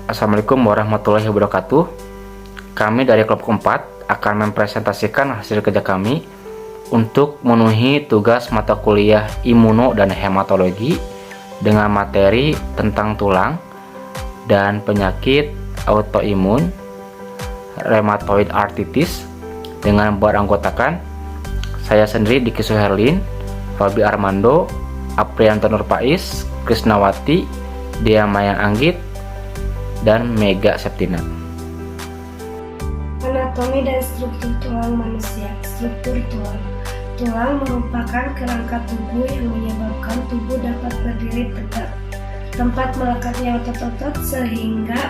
Assalamualaikum warahmatullahi wabarakatuh. Kami dari kelompok 4 akan mempresentasikan hasil kerja kami untuk memenuhi tugas mata kuliah imuno dan hematologi dengan materi tentang tulang dan penyakit autoimun rheumatoid arthritis dengan beranggotakan saya sendiri Diki Suherlin, Robi Armando, Aprianto Nurpais, Krisnawati, Dia Mayang Anggit, dan Mega Septina. Anatomi dan struktur tulang manusia. Struktur tulang. Tulang merupakan kerangka tubuh yang menyebabkan tubuh dapat berdiri tegak. Tempat melekatnya otot-otot sehingga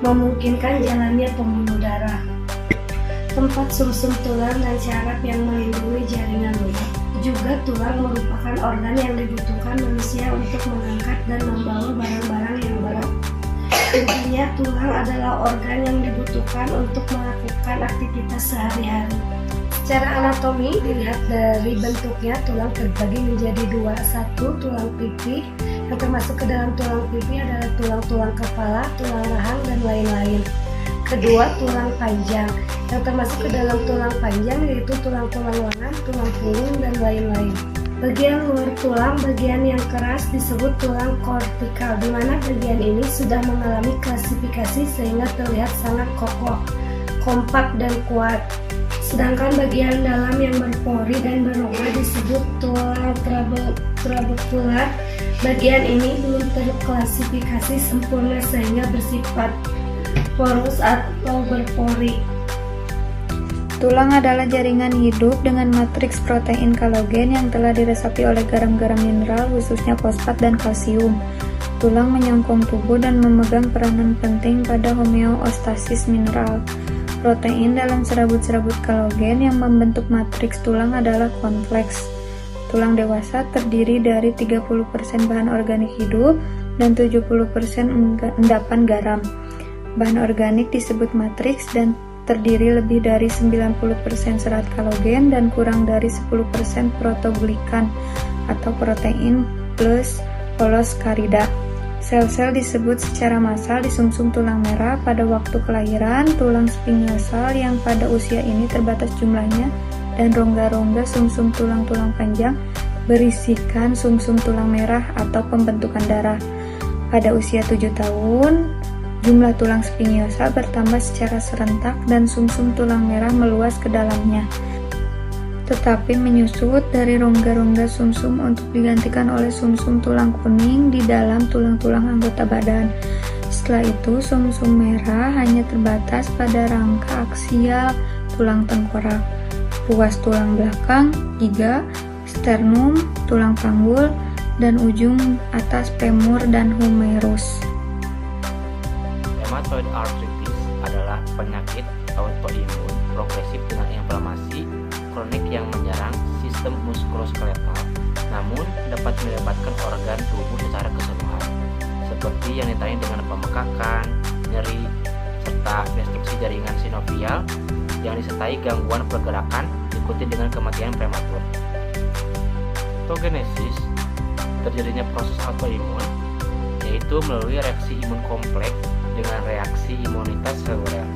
memungkinkan jalannya pembuluh darah. Tempat sumsum tulang dan syaraf yang melindungi jaringan lemak. Juga tulang merupakan organ yang dibutuhkan manusia untuk mengangkat dan membawa barang-barang yang berat. Intinya, tulang adalah organ yang dibutuhkan untuk melakukan aktivitas sehari-hari. Secara anatomi, dilihat dari bentuknya, tulang terbagi menjadi dua. Satu, tulang pipi. Yang termasuk ke dalam tulang pipi adalah tulang-tulang kepala, tulang rahang, dan lain-lain. Kedua, tulang panjang. Yang termasuk ke dalam tulang panjang yaitu tulang-tulang lengan, tulang punggung, dan lain-lain. Bagian luar tulang, bagian yang keras disebut tulang kortikal, di mana bagian ini sudah mengalami klasifikasi sehingga terlihat sangat kokoh, kompak, dan kuat. Sedangkan bagian dalam yang berpori dan berongga disebut tulang trabekular. Bagian ini belum terklasifikasi sempurna sehingga bersifat porus atau berpori. Tulang adalah jaringan hidup dengan matriks protein kolagen yang telah diresapi oleh garam-garam mineral, khususnya fosfat dan kalsium. Tulang menyokong tubuh dan memegang peranan penting pada homeostasis mineral. Protein dalam serabut-serabut kolagen yang membentuk matriks tulang adalah kompleks. Tulang dewasa terdiri dari 30% bahan organik hidup dan 70% endapan garam. Bahan organik disebut matriks dan terdiri lebih dari 90% serat kolagen dan kurang dari 10% protoglikan atau protein plus poloskarida. Sel-sel disebut secara massal di sumsum tulang merah pada waktu kelahiran, tulang spinosal yang pada usia ini terbatas jumlahnya, dan rongga-rongga sumsum tulang-tulang panjang berisikan sumsum tulang merah atau pembentukan darah. Pada usia 7 tahun, jumlah tulang spiniosa bertambah secara serentak dan sumsum tulang merah meluas ke dalamnya, tetapi menyusut dari rongga-rongga sumsum untuk digantikan oleh sumsum tulang kuning di dalam tulang-tulang anggota badan. Setelah itu, sumsum merah hanya terbatas pada rangka aksial tulang tengkorak, ruas tulang belakang, giga, sternum, tulang panggul, dan ujung atas femur dan humerus. Rheumatoid arthritis adalah penyakit autoimun progresif dengan inflamasi kronik yang menyerang sistem muskuloskeletal, namun dapat melibatkan organ tubuh secara keseluruhan, seperti yang ditandai dengan pembekakan, nyeri, serta destruksi jaringan sinovial yang disertai gangguan pergerakan diikuti dengan kematian prematur. Patogenesis terjadinya proses autoimun yaitu melalui reaksi imun kompleks dengan reaksi imunitas seluler.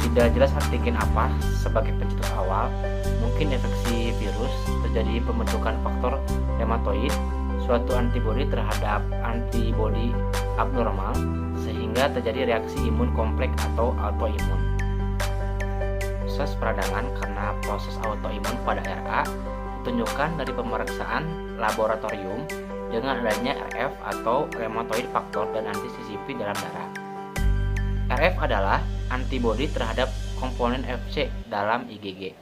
Tidak jelas antigen apa sebagai pencetus awal, mungkin infeksi virus, terjadi pembentukan faktor rheumatoid, suatu antibodi terhadap antibodi abnormal, sehingga terjadi reaksi imun kompleks atau autoimun. Proses peradangan karena proses autoimun pada RA ditunjukkan dari pemeriksaan laboratorium dengan adanya RF atau rheumatoid factor dan anti-CCP dalam darah. RF adalah antibodi terhadap komponen FC dalam IgG.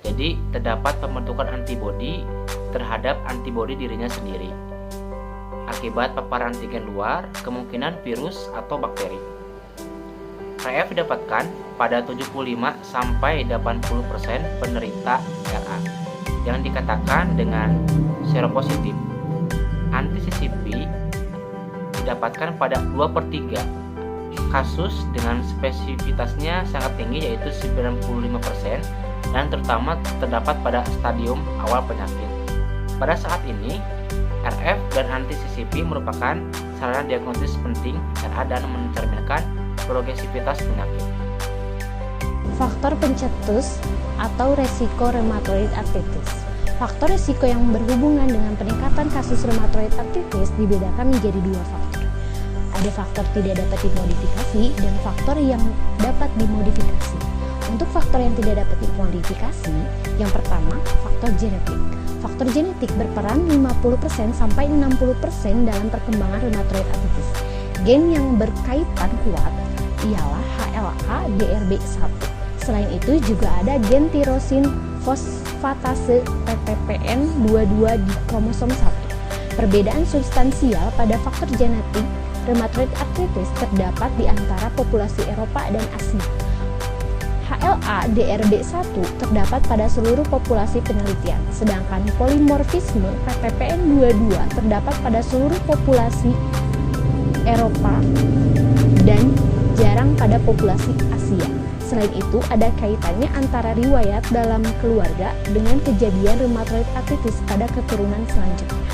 Jadi terdapat pembentukan antibodi terhadap antibodi dirinya sendiri. Akibat paparan antigen luar, kemungkinan virus atau bakteri. RF didapatkan pada 75-80% penderita RA yang dikatakan dengan seropositif. Anti-CCP didapatkan pada 2/3 kasus dengan spesifitasnya sangat tinggi yaitu 95% dan terutama terdapat pada stadium awal penyakit. Pada saat ini, RF dan anti-CCP merupakan sarana diagnosis penting dan mencerminkan progresivitas penyakit. Faktor pencetus atau resiko rheumatoid arthritis. Faktor resiko yang berhubungan dengan peningkatan kasus rheumatoid arthritis dibedakan menjadi dua faktor. Ada faktor tidak dapat dimodifikasi dan faktor yang dapat dimodifikasi. Untuk faktor yang tidak dapat dimodifikasi, yang pertama, faktor genetik. Faktor genetik berperan 50% sampai 60% dalam perkembangan rheumatoid arthritis. Gen yang berkaitan kuat ialah HLA-DRB1. Selain itu juga ada gen tirosin fosfatase PTPN22 di kromosom 1. Perbedaan substansial pada faktor genetik rheumatoid arthritis terdapat di antara populasi Eropa dan Asia. HLA-DRB1 terdapat pada seluruh populasi penelitian, sedangkan polimorfisme PTPN22 terdapat pada seluruh populasi Eropa dan jarang pada populasi Asia. Selain itu, ada kaitannya antara riwayat dalam keluarga dengan kejadian rheumatoid arthritis pada keturunan selanjutnya.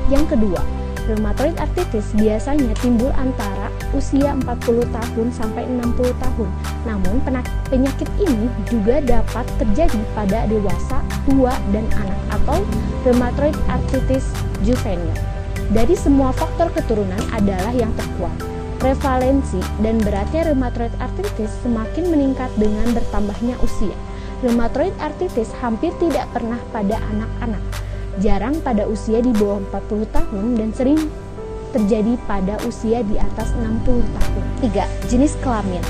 Yang kedua, rheumatoid arthritis biasanya timbul antara usia 40 tahun sampai 60 tahun. Namun, penyakit ini juga dapat terjadi pada dewasa, tua, dan anak atau rheumatoid arthritis juvenile. Dari semua faktor keturunan adalah yang terkuat. Prevalensi dan beratnya rheumatoid arthritis semakin meningkat dengan bertambahnya usia. Rheumatoid arthritis hampir tidak pernah pada anak-anak, jarang pada usia di bawah 40 tahun dan sering terjadi pada usia di atas 60 tahun. 3. Jenis kelamin.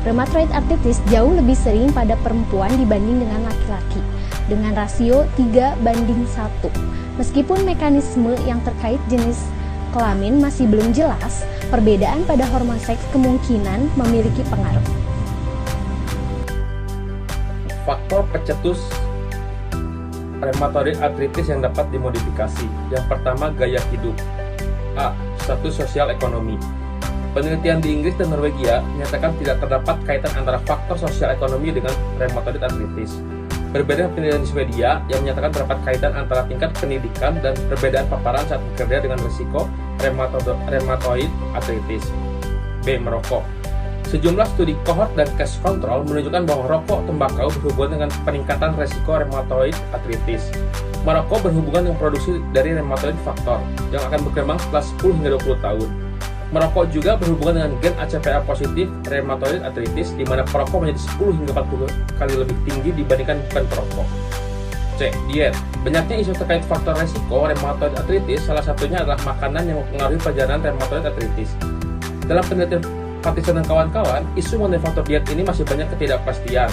Rheumatoid arthritis jauh lebih sering pada perempuan dibanding dengan laki-laki, dengan rasio 3:1. Meskipun mekanisme yang terkait jenis kelamin masih belum jelas, perbedaan pada hormon seks kemungkinan memiliki pengaruh. Faktor pencetus rheumatoid arthritis yang dapat dimodifikasi. Yang pertama, gaya hidup. A. Status sosial ekonomi. Penelitian di Inggris dan Norwegia menyatakan tidak terdapat kaitan antara faktor sosial ekonomi dengan rheumatoid arthritis. Berbeda penelitian di Swedia yang menyatakan terdapat kaitan antara tingkat pendidikan dan perbedaan paparan saat bekerja dengan risiko rheumatoid arthritis. B. Merokok. Sejumlah studi kohort dan case control menunjukkan bahwa rokok tembakau berhubungan dengan peningkatan risiko rheumatoid arthritis. Merokok berhubungan dengan produksi dari rheumatoid factor yang akan berkembang setelah 10 hingga 20 tahun. Merokok juga berhubungan dengan gen ACPA positif rheumatoid arthritis, di mana perokok menjadi 10 hingga 40 kali lebih tinggi dibandingkan bukan perokok. C. Diet. Banyaknya isu terkait faktor resiko rheumatoid arthritis, salah satunya adalah makanan yang mempengaruhi perjalanan rheumatoid arthritis. Dalam penelitian Patterson dan kawan-kawan, isu mengenai faktor diet ini masih banyak ketidakpastian.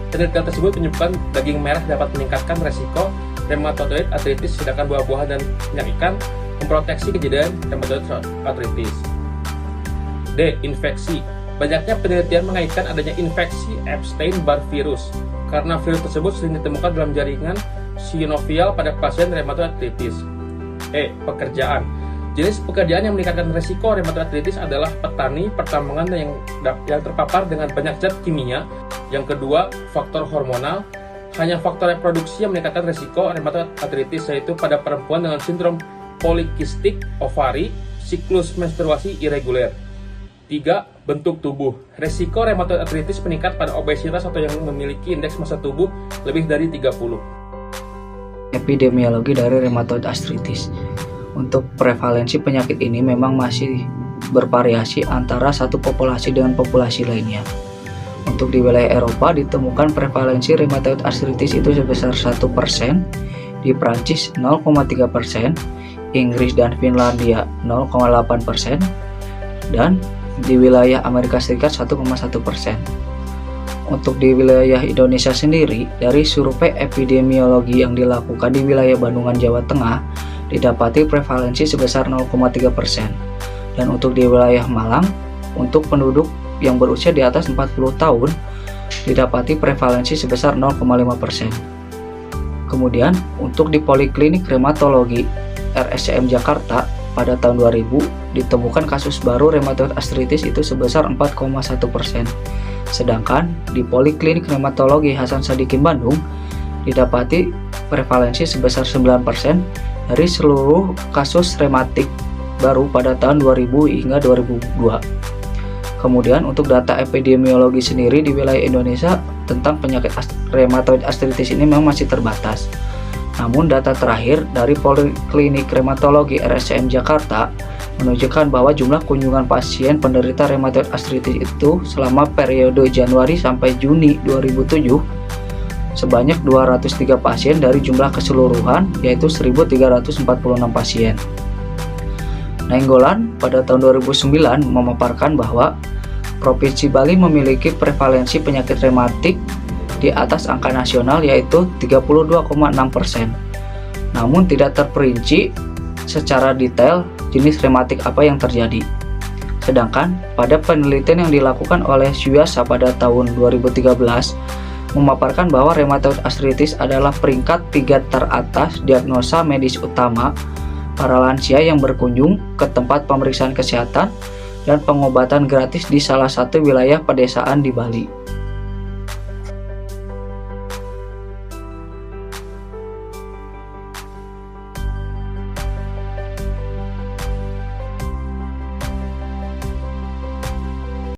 Penelitian tersebut menyebutkan daging merah dapat meningkatkan resiko rheumatoid arthritis, sedangkan buah-buahan dan minyak ikan memproteksi kejadian rheumatoid arthritis. D. Infeksi. Banyaknya penelitian mengaitkan adanya infeksi Epstein-Barr virus karena virus tersebut sering ditemukan dalam jaringan synovial pada pasien rheumatoid arthritis. E. Pekerjaan. Jenis pekerjaan yang meningkatkan resiko rheumatoid arthritis adalah petani, pertambangan yang terpapar dengan banyak zat kimia. Yang kedua, faktor hormonal. Hanya faktor reproduksi yang meningkatkan resiko rheumatoid arthritis, yaitu pada perempuan dengan sindrom polikistik ovari, siklus menstruasi irreguler. 3. Bentuk tubuh. Resiko rheumatoid arthritis meningkat pada obesitas atau yang memiliki indeks massa tubuh lebih dari 30. Epidemiologi dari rheumatoid arthritis. Untuk prevalensi penyakit ini memang masih bervariasi antara satu populasi dengan populasi lainnya. Untuk di wilayah Eropa ditemukan prevalensi rheumatoid arthritis itu sebesar 1%, di Prancis 0,3%, Inggris dan Finlandia 0,8%, dan di wilayah Amerika Serikat 1,1%. Untuk di wilayah Indonesia sendiri, dari survei epidemiologi yang dilakukan di wilayah Bandungan, Jawa Tengah, didapati prevalensi sebesar 0,3%. Dan untuk di wilayah Malang, untuk penduduk yang berusia di atas 40 tahun, didapati prevalensi sebesar 0,5%. Kemudian, untuk di Poliklinik Rheumatologi RSCM Jakarta pada tahun 2000 ditemukan kasus baru rheumatoid arthritis itu sebesar 4,1%. Sedangkan di Poliklinik Rheumatologi Hasan Sadikin Bandung didapati prevalensi sebesar 9% dari seluruh kasus rematik baru pada tahun 2000 hingga 2002. Kemudian untuk data epidemiologi sendiri di wilayah Indonesia tentang penyakit rheumatoid arthritis ini memang masih terbatas. Namun data terakhir dari Poliklinik Rheumatologi RSCM Jakarta menunjukkan bahwa jumlah kunjungan pasien penderita rheumatoid arthritis itu selama periode Januari sampai Juni 2007 sebanyak 203 pasien dari jumlah keseluruhan, yaitu 1.346 pasien. Nainggolan pada tahun 2009 memaparkan bahwa Provinsi Bali memiliki prevalensi penyakit rematik di atas angka nasional, yaitu 32,6%. Namun tidak terperinci secara detail jenis rematik apa yang terjadi. Sedangkan pada penelitian yang dilakukan oleh Syuasa pada tahun 2013 memaparkan bahwa rheumatoid arthritis adalah peringkat 3 teratas diagnosa medis utama para lansia yang berkunjung ke tempat pemeriksaan kesehatan dan pengobatan gratis di salah satu wilayah pedesaan di Bali.